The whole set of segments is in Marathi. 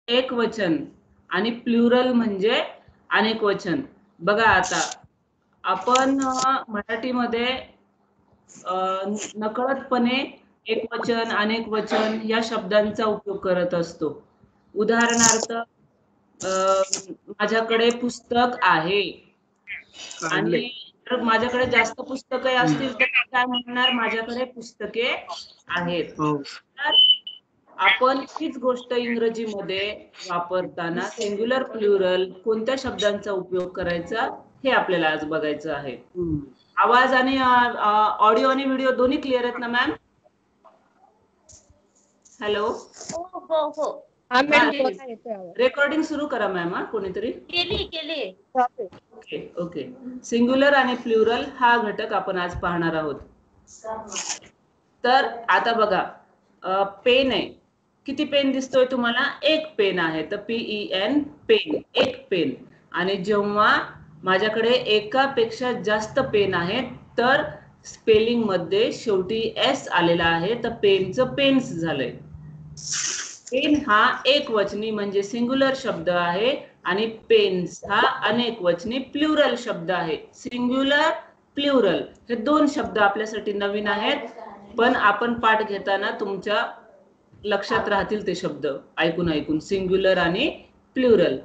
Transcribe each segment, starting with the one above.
एक वचन आणि प्लुरल म्हणजे अनेक वचन. बघा आता आपण मराठीमध्ये नकळतपणे एक वचन अनेक वचन या शब्दांचा उपयोग करत असतो. उदाहरणार्थ माझ्याकडे पुस्तक आहे आणि जर माझ्याकडे जास्त पुस्तके असतील तर काय म्हणणार, माझ्याकडे पुस्तके आहेत. तर आपण हीच गोष्ट इंग्रजीमध्ये वापरताना सिंग्युलर प्लुरल कोणत्या शब्दांचा उपयोग करायचा हे आपल्याला आज बघायचं आहे. आवाज आणि ऑडिओ आणि व्हिडिओ दोन्ही क्लिअर आहेत ना मॅम? हॅलो. हो हो. रेकॉर्डिंग सुरू करा मॅम. कोणीतरी केली. Okay okay. सिंग्युलर आणि प्लुरल हा घटक आपण आज पाहणार आहोत. तर आता बघा पेन आहे. किती पेन दिसतोय तुम्हाला? एक पेन आहे. तर PEN पेन, एक पेन. आणि जेव्हा माझ्याकडे एकापेक्षा जास्त पेन आहेत तर स्पेलिंग मध्ये शेवटी S आलेला आहे, तर पेनचं पेन्स झालंय. पेन हा एक वचनी म्हणजे सिंग्युलर शब्द आहे आणि पेन्स हा अनेक वचनी प्लुरल शब्द आहे. सिंग्युलर प्लुरल हे दोन शब्द आपल्यासाठी नवीन आहेत, पण आपण पाठ घेताना तुमच्या लक्षात राहतील ते शब्द ऐकून ऐकून. सिंग्युलर आणि प्लुरल.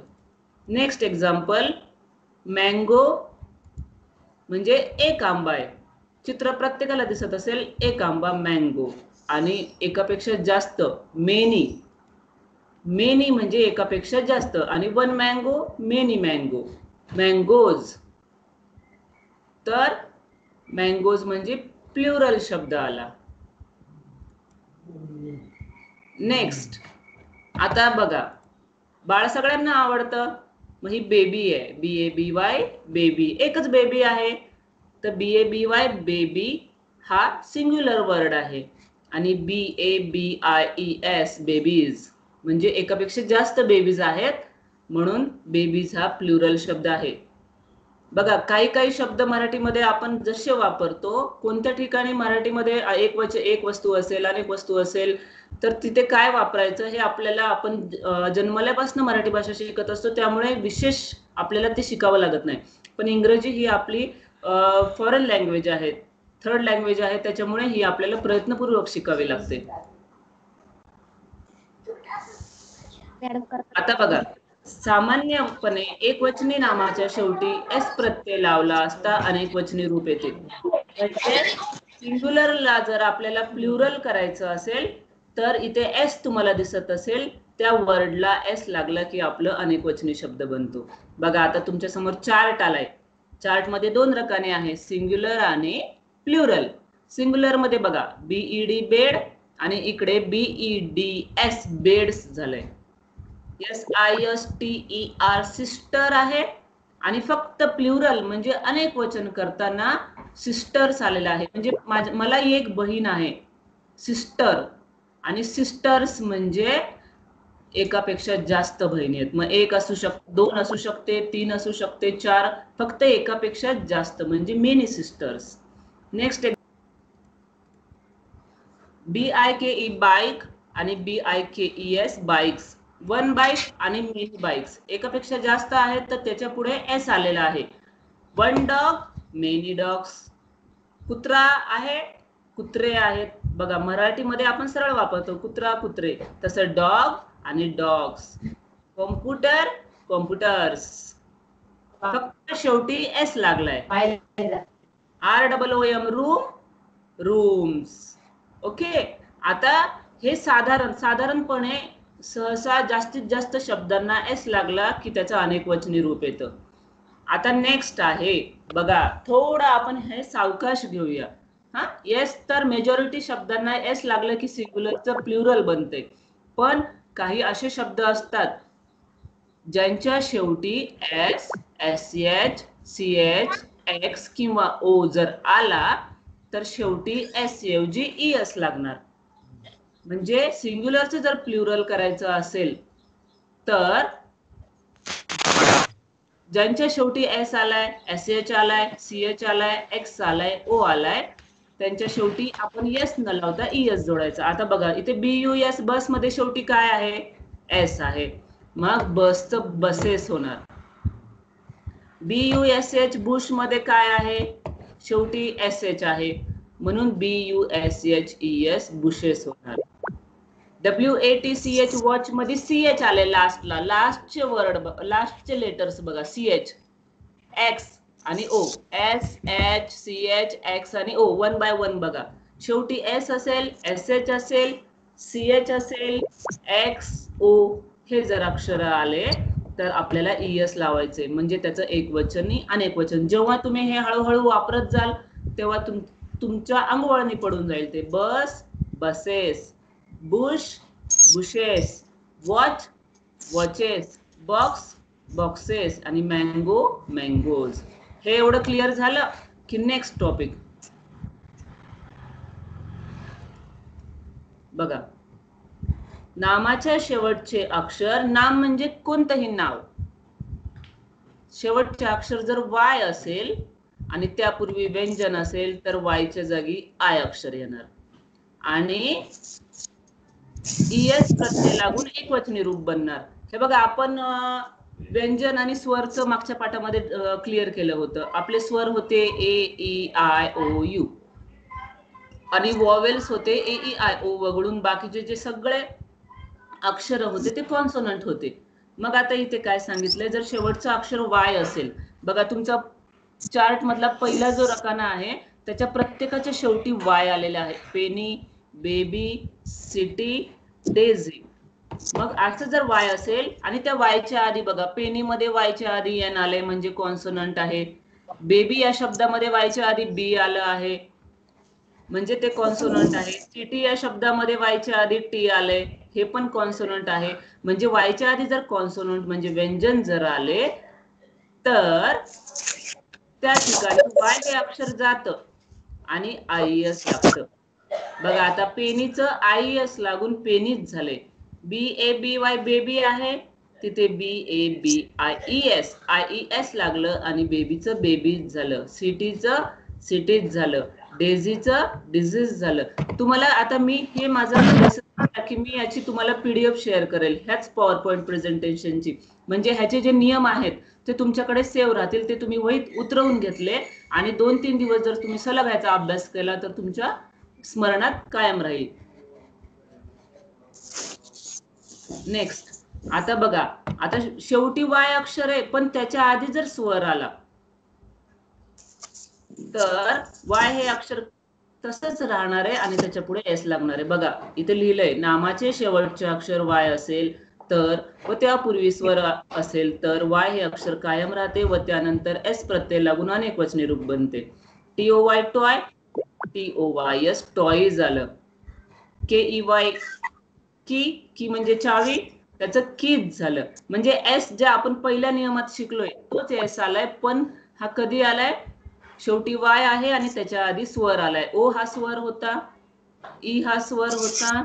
नेक्स्ट एक्झाम्पल, मँगो म्हणजे एक आंबा आहे. चित्र प्रत्येकाला दिसत असेल, एक आंबा मँगो. आणि एकापेक्षा जास्त मेनी, मेनी म्हणजे एकापेक्षा जास्त. आणि one mango, many mango, mangoes. तर मँगोज म्हणजे प्लुरल शब्द आला. नेक्स्ट, आता बघा बाळ सगळ्यांना आवडतं, मग ही बेबी आहे. BABY बेबी, एकच बेबी आहे. तर BABY बेबी हा सिंग्युलर वर्ड आहे. आणि BABIES बेबीज म्हणजे एकापेक्षा जास्त बेबीज आहेत, म्हणून बेबीज हा प्लुरल शब्द आहे. बघा काही काही शब्द मराठीमध्ये आपण जसे वापरतो, कोणत्या ठिकाणी मराठीमध्ये एक वस्तू असेल, अनेक वस्तू असेल, तर तिथे काय वापरायचं हे आपल्याला, आपण जन्मल्यापासून मराठी भाषा शिकत असतो, त्यामुळे विशेष आपल्याला ते शिकावं लागत नाही. पण इंग्रजी ही आपली फॉरेन लँग्वेज आहे, थर्ड लँग्वेज आहे, त्याच्यामुळे ही आपल्याला प्रयत्नपूर्वक शिकावी लागते. आता बघा, सामान्यपणे एकवचनी नामाच्या शेवटी S प्रत्यय लावला असता अनेक वचनी रूप येते. म्हणजे सिंग्युलरला जर आपल्याला प्लुरल करायचं असेल तर इथे S तुम्हाला दिसत असेल, त्या वर्डला S लागला की आपलं अनेक वचनी शब्द बनतो. बघा आता तुमच्या समोर चार्ट आलाय. चार्ट मध्ये दोन रकाने आहे, सिंग्युलर आणि प्लुरल. सिंग्युलर मध्ये बघा BED बेड आणि इकडे BEDS बेड्स झालंय. SISTER सिस्टर आहे. आणि फक्त प्लुरल म्हणजे अनेक वचन करताना सिस्टर्स आलेला आहे. म्हणजे मला एक बहीण आहे, सिस्टर. आणि सिस्टर्स म्हणजे एकापेक्षा जास्त बहिणी आहेत. मग एक असू शकते, दोन असू शकते, तीन असू शकते, चार, फक्त एकापेक्षा जास्त म्हणजे many sisters. Next, BIKE bike आणि BIKES बाईक्स. वन बाईक आणि मेनी बाईक्स एकापेक्षा जास्त आहेत तर त्याच्या पुढे S आलेला आहे. One dog, many dogs. कुत्रा आहे, कुत्रे आहेत. बघा मराठीमध्ये आपण सरळ वापरतो कुत्रा, कुत्रे, तसं डॉग आणि डॉग्स. Computer, computers. फक्त शेवटी S लागलाय. ROOM room, rooms. ओके. आता हे साधारणपणे सहसा जास्तीत जास्त शब्दांना S लागला की त्याचं अनेक वचनी रूप येतं. आता नेक्स्ट आहे बघा, थोडं आपण हे सावकाश घेऊया. S तर मेजॉरिटी शब्दांना S लागलं की सिंग्युलरचं प्लुरल बनते. पण काही असे शब्द असतात ज्यांच्या शेवटी S, SH, CH, X किंवा O जर आला तर शेवटी S ऐवजी ES लागणार. म्हणजे सिंग्युलरचं जर प्लुरल करायचं असेल तर ज्यांच्या शेवटी S आलाय, SH आलाय, CH आलाय, X आलाय, O आलाय, त्यांच्या शेवटी आपण S न लावता ES जोडायचा. आता बघा इथे BUS बस मध्ये शेवटी काय आहे? S आहे. मग बसचं बसेस होणार. BUSH बुश मध्ये काय आहे, शेवटी SH आहे म्हणून BUSHES बुशेस होणार. WATCH वॉच मध्ये CH आले लास्टला, लास्टचे वर्ड लास्टचे लेटर्स बघा, CH, X आणि O, SH CH X आणि O, 1 by 1 बघा. शेवटी S असेल, SH असेल, CH असेल, X O हे जर अक्षर आले तर आपल्याला ES लावायचे, म्हणजे त्याचं एकवचनी अनेकवचन. जेव्हा तुम्ही हे हळूहळू वापरत जाल तेव्हा तुमच्या अंगवळणी पडून जाईल ते. बस buses, Bush bushes, watch watches, box boxes आणि मँगो मँगोज. हे एवढं क्लिअर झालं की नेक्स्ट टॉपिक बघा. नामाच्या शेवटचे अक्षर, नाम म्हणजे कोणतंही नाव, शेवटचे अक्षर जर Y असेल आणि त्यापूर्वी व्यंजन असेल तर Y च्या जागी I अक्षर येणार आणि ES प्रत्यय लागून एकवचनी रूप बनणार. हे बघा, आपण व्यंजन आणि स्वरचं मागच्या पाठामध्ये क्लिअर केलं होतं. आपले स्वर होते AEIOU आणि वॉवेल्स होते AEIO वगळून बाकीचे जे सगळे अक्षर होते ते कॉन्सोनंट होते. मग आता इथे काय सांगितलंय, जर शेवटचं अक्षर Y असेल, बघा तुमचा चार्ट मधला पहिला जो रकाना आहे त्याच्या प्रत्येकाच्या शेवटी Y आलेला आहे. Penny, baby, city, Daisy. मग असं जर Y असेल आणि त्या Y च्या आधी बघा, पेनी मध्ये Y च्या आधी N आले म्हणजे कॉन्सोनंट आहे. बेबी या शब्दामध्ये Y च्या आधी B आलं आहे म्हणजे ते कॉन्सोनंट आहे. सिटी या शब्दामध्ये Y च्या आधी T आले, हे पण कॉन्सोनंट आहे. म्हणजे Y च्या आधी जर कॉन्सोनंट म्हणजे व्यंजन जर आले तर त्या ठिकाणी Y हे अक्षर जात आणि IES लागतं. बघा आता पेनीचं IES लागून पेनीच झाले. BABY बेबी आहे, तिथे BABIES IES लागलं आणि बेबीचं बेबीज झालं. सिटीचं सिटीज झालं, डेझीचं डिझीज झालं. तुम्हाला आता मी हे माझं लेसन की मी याची तुम्हाला PDF शेअर करेल ह्याच पॉवर पॉइंट प्रेझेंटेशनची. म्हणजे ह्याचे जे नियम आहेत ते तुमच्याकडे सेव्ह राहतील, ते तुम्ही वहीत उतरवून घेतले आणि 2-3 दिवस जर तुम्ही सलग ह्याचा अभ्यास केला तर तुमच्या स्मरणात कायम राहील. नेक्स्ट आता बघा, आता शेवटी Y अक्षर आहे पण त्याच्या आधी जर स्वर आला तर Y हे अक्षर तसंच राहणार आहे आणि त्याच्या पुढे S लागणार आहे. बघा इथे लिहिलंय, नामाचे शेवटचे अक्षर Y असेल तर व त्यापूर्वी स्वर असेल तर Y हे अक्षर कायम राहते व त्यानंतर S प्रत्यय लागून अनेकवचनी रूप बनते. TOY टॉय, TOYS टॉय झालं. KEY की, की म्हणजे चावी, त्याचं कीज झालं. म्हणजे S जे आपण पहिल्या नियमात शिकलोय तोच S आलाय, पण हा कधी आलाय, शेवटी Y आहे आणि त्याच्या आधी स्वर आलाय. O हा स्वर होता, E हा स्वर होता,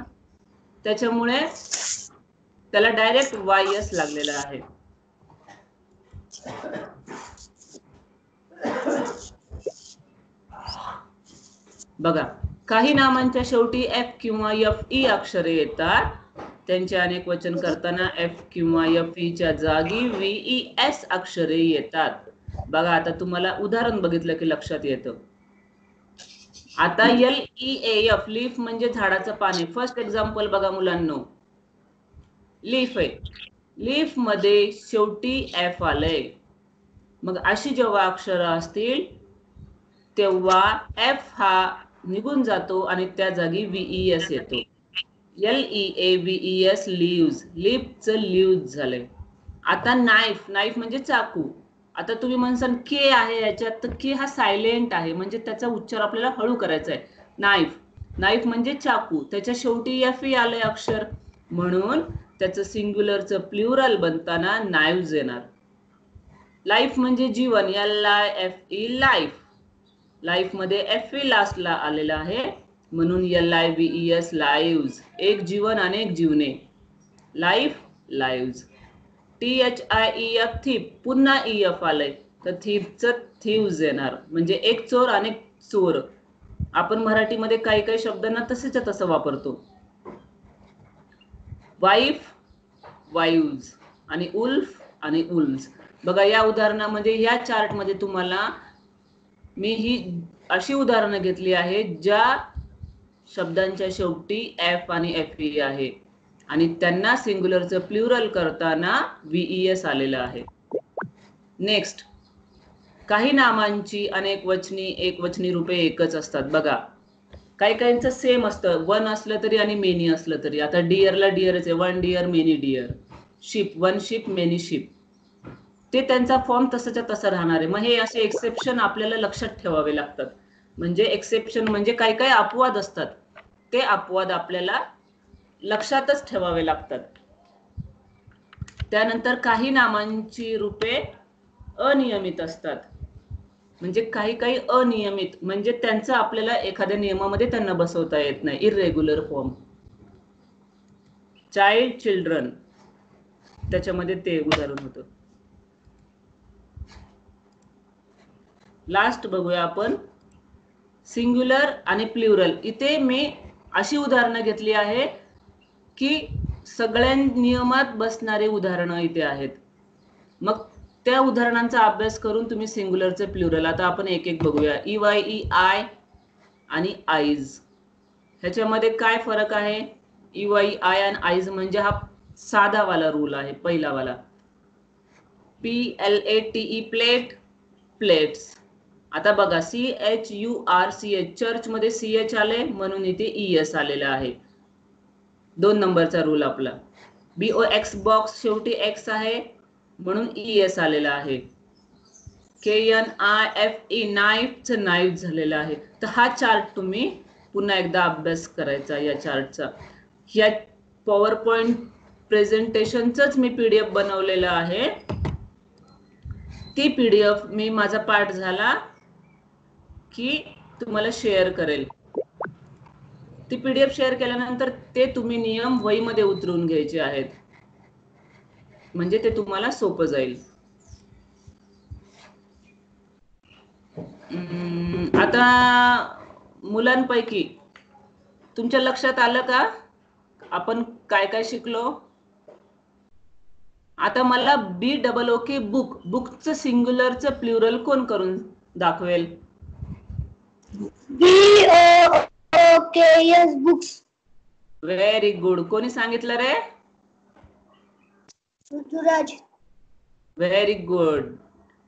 त्याच्यामुळे त्याला डायरेक्ट YS लागलेला आहे. बघा काही नामांच्या शेवटी F किंवा FE अक्षरे येतात, त्यांचे अनेक वचन करताना F किंवा FE च्या जागी VES अक्षरे येतात. बघा आता तुम्हाला उदाहरण बघितलं की लक्षात येतं. आता LEAF लीफ म्हणजे झाडाचं पाने. फर्स्ट एक्झाम्पल बघा मुलांनो, लीफ आहे, लीफ मध्ये शेवटी F आलंय. मग अशी जेव्हा अक्षर असतील तेव्हा F हा निघून जातो आणि त्या जागी VES येतो. LEAVES लीव्स, लीफचं लीव्स झालंय. आता नाईफ, नाईफ म्हणजे चाकू. आता तुम्ही म्हणसान के आहे याच्यात, तर के हा सायलेंट आहे म्हणजे त्याचा उच्चार आपल्याला हळू करायचा आहे. नाईफ, नाईफ म्हणजे चाकू, त्याच्या शेवटी FE आलंय अक्षर म्हणून त्याचं सिंग्युलरचं प्लुरल बनताना नाईव्स येणार. लाईफ म्हणजे जीवन, LIFE लाईफ, लाईफ मध्ये FE लास्टला आलेला आहे म्हणून LIVES लाईव्स, एक जीवन अनेक जीवने, लाईफ लाईव्स. THIEF थीप, पुन्हा EF आलंय तर थीपचं थीव्स येणार म्हणजे एक चोर अनेक चोर. आपण मराठीमध्ये काही काही शब्दांना तसेच्या तसं वापरतो. वाईफ वाईव्स, आणि उल्फ आणि उल्म्स. बघा या उदाहरणामध्ये, या चार्ट मध्ये तुम्हाला मी ही अशी उदाहरणं घेतली आहेत ज्या शब्दांच्या शेवटी एफ आणि एफ ई आहे आणि त्यांना सिंग्युलरचं प्लुरल करताना VES आलेलं आहे. नेक्स्ट, काही नामांची अनेक वचनी एकवचनी रूपे एकच असतात. बघा काही काहींचं सेम असतं, वन असलं तरी आणि मेनी असलं तरी. आता डिअरला डिअरच आहे, one deer many deer. Ship, one ship many ship, ते त्यांचा फॉर्म तसाच्या तसा राहणार आहे. मग हे असे एक्सेप्शन आपल्याला लक्षात ठेवावे लागतात. म्हणजे एक्सेप्शन म्हणजे काही काही अपवाद असतात, ते अपवाद आपल्याला लक्षातच ठेवावे लागतात. त्यानंतर काही नामांची रूपे अनियमित असतात. म्हणजे काही काही अनियमित म्हणजे त्यांचं आपल्याला एखाद्या नियमामध्ये त्यांना बसवता येत नाही. इरेग्युलर फॉर्म, चाइल्ड, चिल्ड्रन, त्याच्यामध्ये ते उदाहरण होतं. लास्ट बघूया आपण सिंग्युलर आणि प्लुरल. इथे मी अशी उदाहरणं घेतली आहे की सगळ्या नियमात बसणारे उदाहरणं इथे आहेत. मग त्या उदाहरणांचा अभ्यास करून तुम्ही सिंग्युलरचे प्लुरल आता आपण एक एक बघूया. EYE आय आणि आईज, ह्याच्यामध्ये काय फरक आहे? EYE आय आणि आईज म्हणजे हा साधा वाला रूल आहे, पहिला वाला. PLATE plate, plates. आता बघा CHURCH, चर्च मध्ये CH आले म्हणून इथे ES आलेला आहे. 2 नंबरचा रूल आपला. BOX बॉक्स, शेवटी X आहे म्हणून ES आलेला आहे. KNIFE नाईफचं नाईफ झालेलं आहे. तर हा चार्ट तुम्ही पुन्हा एकदा अभ्यास करायचा या चार्टचा. या पॉवर पॉइंट प्रेझेंटेशनच मी PDF बनवलेलं आहे. ती PDF मी माझा पाठ झाला की तुम्हाला शेअर करेल. ती PDF शेअर केल्यानंतर ते तुम्ही नियम वहीमध्ये उतरवून घ्यायचे आहेत, म्हणजे ते तुम्हाला सोपं जाईल. आता मुलांपैकी तुमच्या लक्षात आलं का आपण काय काय शिकलो? आता मला BOOK, बुक, बुकचं सिंग्युलरचं प्लुरल कोण करून दाखवेल? BOOKS books. Very good. कोणी सांगितलं रे? ऋतुराज. व्हेरी गुड,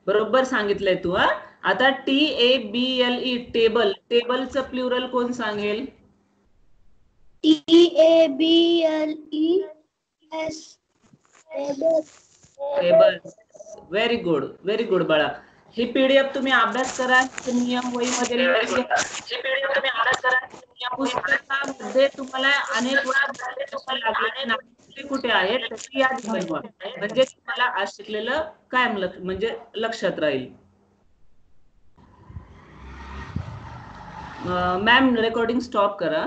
बरोबर सांगितलंय तू. हा आता TABLE टेबल, टेबलचं प्लुरल कोण सांगेल? TABLES table. Very good, very good बाळा. ही PDF तुम्ही अभ्यास करा, नियम वहीमध्ये लिहून घ्या. पुस्तकामध्ये तुम्हाला अनेक वेळा कुठे आहेत त्याची यादी बनवा, म्हणजे तुम्हाला आज शिकलेलं कायम म्हणजे लक्षात राहील. मॅम रेकॉर्डिंग स्टॉप करा.